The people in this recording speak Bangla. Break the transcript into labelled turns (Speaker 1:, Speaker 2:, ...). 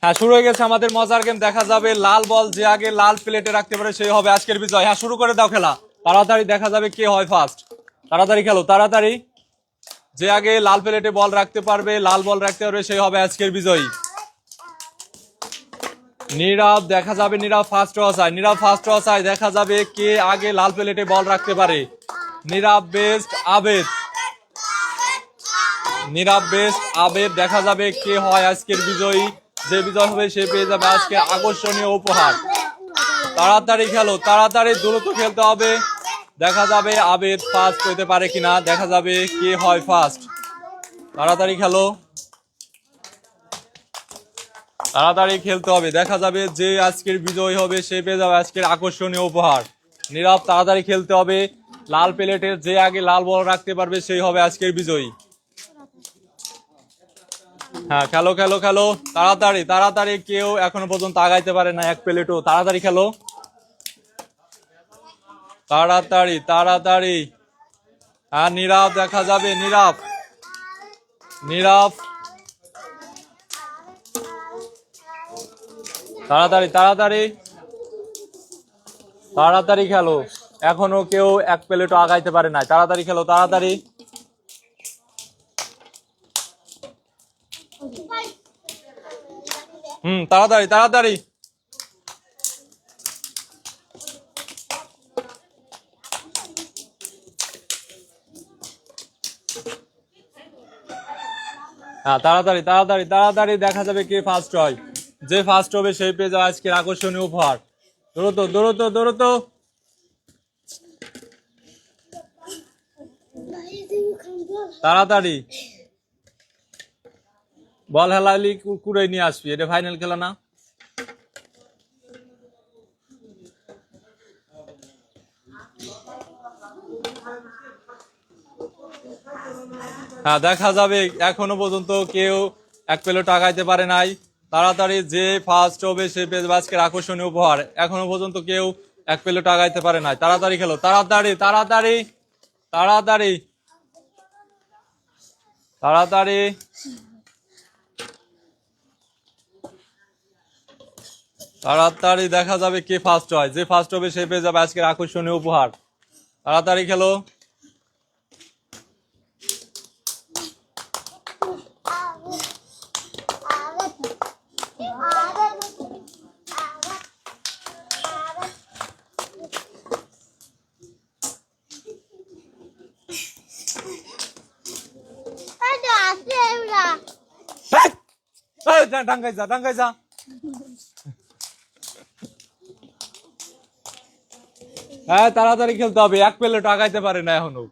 Speaker 1: হ্যাঁ, শুরু হয়ে গেছে আমাদের মজার গেম। দেখা যাবে লাল বল যে আগে লাল প্লেটে রাখতে পারে সেই হবে আজকের বিজয়। হ্যাঁ, শুরু করে দাও খেলা। তাড়াতাড়ি দেখা যাবে কে হয় ফার্স্ট। তাড়াতাড়ি খেলো, তাড়াতাড়ি। যে আগে লাল প্লেটে বল রাখতে পারবে, লাল বল রাখতে পারবে সেই হবে আজকের বিজয়ী। নীরব, দেখা যাবে নীরব ফার্স্ট টস আয়, নীরব ফার্স্ট টস আয়। দেখা যাবে কে আগে লাল প্লেটে বল রাখতে পারে। নীরব বেস্ট, আবেদ। নীরব বেস্ট, আবেদ। দেখা যাবে কে হয় আজকের বিজয়ী। যে বিজয় হবে সে পেয়ে যাবে আজকে আকর্ষণীয় উপহার। তাড়াতাড়ি খেলো, তাড়াতাড়ি দ্রুত খেলতে হবে। দেখা যাবে আবেদ ফার্স্ট হতে পারে কিনা, দেখা যাবে কে হয় ফার্স্ট। তাড়াতাড়ি খেলো, তাড়াতাড়ি খেলতে হবে। দেখা যাবে যে আজকের বিজয়ী হবে সে পেয়ে যাবে আজকের আকর্ষণীয় উপহার। নীরব, তাড়াতাড়ি খেলতে হবে। লাল প্লেটের যে আগে লাল বল রাখতে পারবে সেই হবে আজকের বিজয়ী। হ্যাঁ, খেলো খেলো খেলো, তাড়াতাড়ি তাড়াতাড়ি। কেউ এখনো পর্যন্ত আগাইতে পারে না এক প্লেটও। তাড়াতাড়ি খেলো, তাড়াতাড়ি তাড়াতাড়ি। হ্যাঁ, নীরব, দেখা যাবে নীরব, নীরব। তাড়াতাড়ি তাড়াতাড়ি তাড়াতাড়ি খেলো। এখনো কেউ এক প্লেটও আগাইতে পারে নাই। তাড়াতাড়ি খেলো, তাড়াতাড়ি। তাড়াতাড়ি তাড়াতাড়ি। হ্যাঁ, তাড়াতাড়ি তাড়াতাড়ি তাড়াতাড়ি। দেখা যাবে কে ফার্স্ট হয়। যে ফার্স্ট হবে সেই পেয়ে যাবে আজকের আকর্ষণীয় উপহার। দ্রুত দ্রুত দ্রুত। তাড়াতাড়ি। বল হেলালি কুড়াই নিয়ে আসবি, এটা ফাইনাল খেলা না। হ্যাঁ, দেখা যাবে এখনো পর্যন্ত কেউ এক প্লেট টাকাইতে পারে নাই। তাড়াতাড়ি যে ফার্স্ট হবে সে পেয়ে যাবে আজকের আকর্ষণীয় উপহার। এখনো পর্যন্ত কেউ এক প্লেট টাকাইতে পারে নাই। তাড়াতাড়ি খেলো, তাড়াতাড়ি তাড়াতাড়ি তাড়াতাড়ি তাড়াতাড়ি তাড়াতাড়ি। দেখা যাবে কে ফার্স্ট হয়। যে ফার্স্ট হবে সে পেয়ে যাবে আজকের আকর্ষণীয় উপহার। তাড়াতাড়ি খেলো। ডাঙ্গাই যা, ডাঙ্গাই যা। হ্যাঁ, তাড়াতাড়ি খেলতে হবে। এক প্লেট আগাইতে পারে না এখনো।